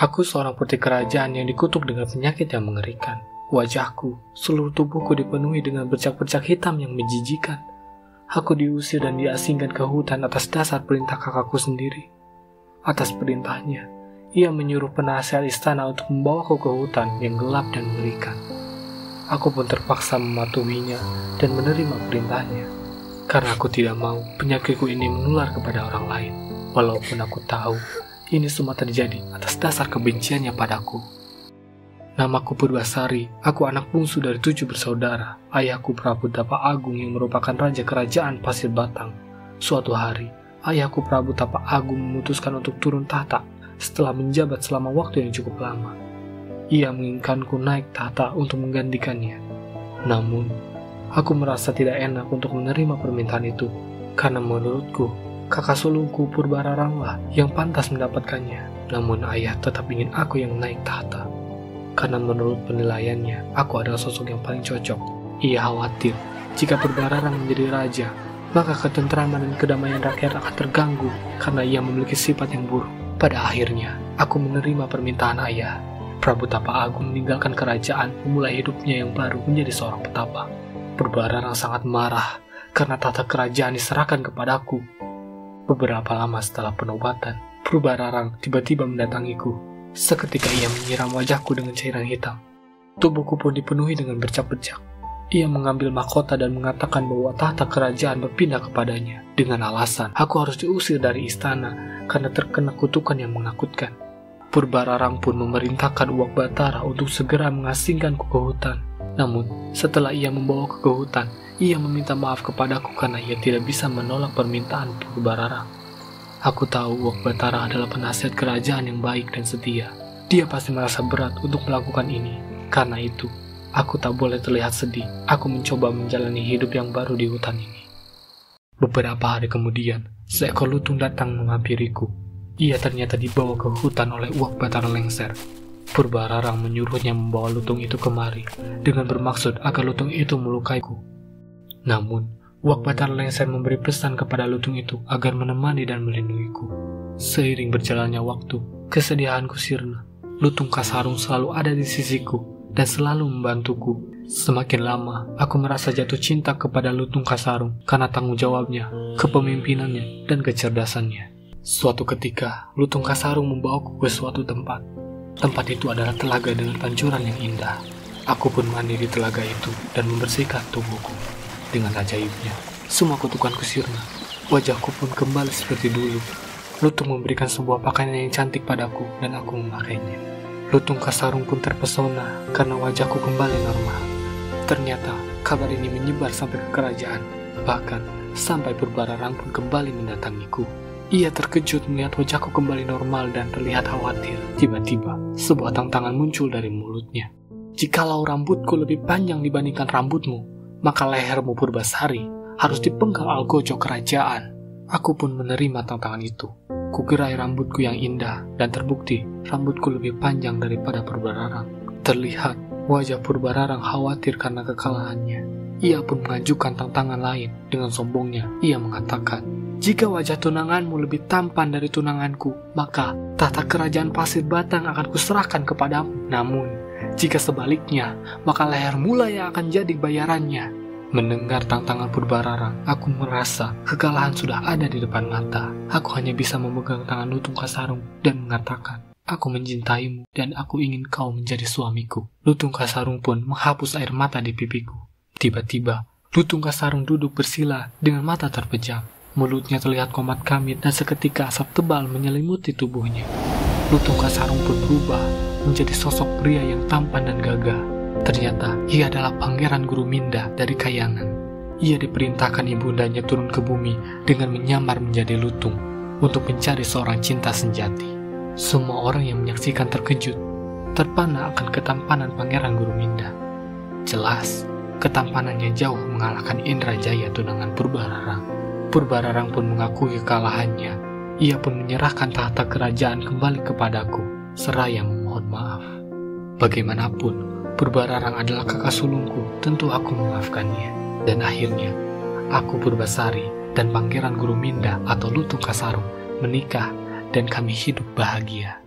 Aku seorang putri kerajaan yang dikutuk dengan penyakit yang mengerikan. Wajahku, seluruh tubuhku dipenuhi dengan bercak-bercak hitam yang menjijikan. Aku diusir dan diasingkan ke hutan atas dasar perintah kakakku sendiri. Atas perintahnya, ia menyuruh penasihat istana untuk membawaku ke hutan yang gelap dan mengerikan. Aku pun terpaksa mematuhinya dan menerima perintahnya. Karena aku tidak mau penyakitku ini menular kepada orang lain. Walaupun aku tahu ini semua terjadi atas dasar kebenciannya padaku. Namaku Purbasari, aku anak bungsu dari 7 bersaudara. Ayahku Prabu Tapa Agung yang merupakan raja kerajaan Pasir Batang. Suatu hari, ayahku Prabu Tapa Agung memutuskan untuk turun tahta setelah menjabat selama waktu yang cukup lama. Ia menginginkanku naik tahta untuk menggantikannya. Namun, aku merasa tidak enak untuk menerima permintaan itu, karena menurutku, kakak sulungku Purbararanglah yang pantas mendapatkannya. Namun ayah tetap ingin aku yang naik tahta. Karena menurut penilaiannya, aku adalah sosok yang paling cocok. Ia khawatir, jika Purbararang menjadi raja, maka ketentraman dan kedamaian rakyat akan terganggu karena ia memiliki sifat yang buruk. Pada akhirnya, aku menerima permintaan ayah. Prabu Tapa Agung meninggalkan kerajaan, memulai hidupnya yang baru menjadi seorang petapa. Purbararang sangat marah karena tahta kerajaan diserahkan kepadaku. Beberapa lama setelah penobatan, Purbararang tiba-tiba mendatangiku. Seketika ia menyiram wajahku dengan cairan hitam. Tubuhku pun dipenuhi dengan bercak-bercak. Ia mengambil mahkota dan mengatakan bahwa tahta kerajaan berpindah kepadanya. Dengan alasan, aku harus diusir dari istana karena terkena kutukan yang menakutkan. Purbararang pun memerintahkan Uwak Batara untuk segera mengasingkanku ke hutan. Namun, setelah ia membawaku ke hutan, ia meminta maaf kepadaku karena ia tidak bisa menolak permintaan Purbararang. Aku tahu Uwak Batara adalah penasihat kerajaan yang baik dan setia. Dia pasti merasa berat untuk melakukan ini. Karena itu, aku tak boleh terlihat sedih. Aku mencoba menjalani hidup yang baru di hutan ini. Beberapa hari kemudian, seekor lutung datang menghampiriku. Ia ternyata dibawa ke hutan oleh Uwak Batara Lengser. Purbararang menyuruhnya membawa lutung itu kemari dengan bermaksud agar lutung itu melukaiku. Namun, Uwak Batara Lengser memberi pesan kepada lutung itu agar menemani dan melindungiku. Seiring berjalannya waktu, kesedihanku sirna. Lutung Kasarung selalu ada di sisiku dan selalu membantuku. Semakin lama, aku merasa jatuh cinta kepada Lutung Kasarung karena tanggung jawabnya, kepemimpinannya, dan kecerdasannya. Suatu ketika, Lutung Kasarung membawaku ke suatu tempat. Tempat itu adalah telaga dengan pancuran yang indah. Aku pun mandi di telaga itu dan membersihkan tubuhku. Dengan ajaibnya, semua kutukanku sirna. Wajahku pun kembali seperti dulu. Lutung memberikan sebuah pakaian yang cantik padaku dan aku memakainya. Lutung Kasarung pun terpesona karena wajahku kembali normal. Ternyata kabar ini menyebar sampai ke kerajaan. Bahkan sampai Purbararang pun kembali mendatangiku. Ia terkejut melihat wajahku kembali normal dan terlihat khawatir. Tiba-tiba sebuah tantangan muncul dari mulutnya. Jikalau rambutku lebih panjang dibandingkan rambutmu, maka lehermu Purbasari harus dipenggal algojo kerajaan. Aku pun menerima tantangan itu. Kugerai rambutku yang indah dan terbukti rambutku lebih panjang daripada Purbararang. Terlihat wajah Purbararang khawatir karena kekalahannya. Ia pun mengajukan tantangan lain. Dengan sombongnya, ia mengatakan, jika wajah tunanganmu lebih tampan dari tunanganku, maka tahta kerajaan Pasir Batang akan kuserahkan kepadamu. Namun, jika sebaliknya, maka lehermu lah yang akan jadi bayarannya. Mendengar tantangan Purbararang, aku merasa kekalahan sudah ada di depan mata. Aku hanya bisa memegang tangan Lutung Kasarung dan mengatakan, aku mencintaimu dan aku ingin kau menjadi suamiku. Lutung Kasarung pun menghapus air mata di pipiku. Tiba-tiba, Lutung Kasarung duduk bersila dengan mata terpejam. Mulutnya terlihat komat kamit dan seketika asap tebal menyelimuti tubuhnya. Lutung Kasarung pun berubah menjadi sosok pria yang tampan dan gagah. Ternyata ia adalah Pangeran Guruminda dari Kayangan. Ia diperintahkan ibundanya turun ke bumi dengan menyamar menjadi lutung untuk mencari seorang cinta sejati. Semua orang yang menyaksikan terkejut, terpana akan ketampanan Pangeran Guruminda. Jelas, ketampanannya jauh mengalahkan Indrajaya tunangan Purbararang. Purbararang pun mengakui kekalahannya. Ia pun menyerahkan tahta kerajaan kembali kepadaku, seraya memohon maaf. Bagaimanapun, Purbararang adalah kakak sulungku, tentu aku memaafkannya. Dan akhirnya, aku Purbasari dan Pangeran Guruminda atau Lutung Kasarung menikah dan kami hidup bahagia.